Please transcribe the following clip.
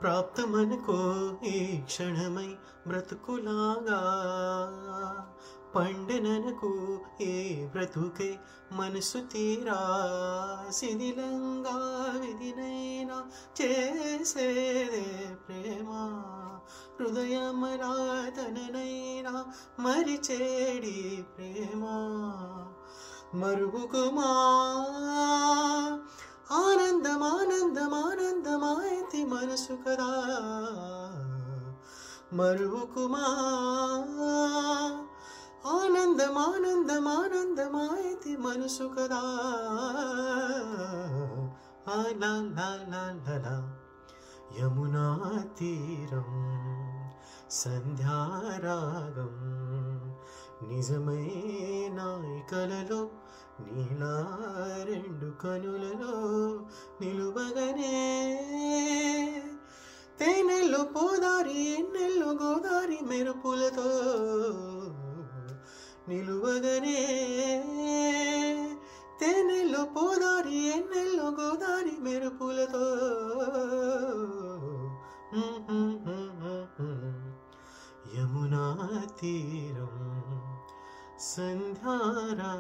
ప్రాప్తమనుకో ఈ క్షణమై బ్రతుకులాగా, పండెననుకో ఏ బ్రతుకే మనసు తీరా, శిథిలంగా విధినైనా చేసేదే ప్రేమ, హృదయమరా తననైనా మరిచేడి ప్రేమ. మరువుకుమా ఆనందం ఆనందం ఆనందమాయతి మనసు కదా, మరువుకుమా ఆనందం ఆనందం ఆనందమాయతి మనసు కదా. లా లా లా లా యమునా తీరం సంధ్యారాగం, నిజమైన కలలో నీలా రెండు కనులలో నిలువగనే, తేనెల్లో పోదారి ఎన్నెల్లో గోదారి మెరుపులతో నిలువగనే, తేనెల్లో పోదారి ఎన్నెల్లో గోదారి మెరుపులతో. యమునా తీరం సంధ్యారా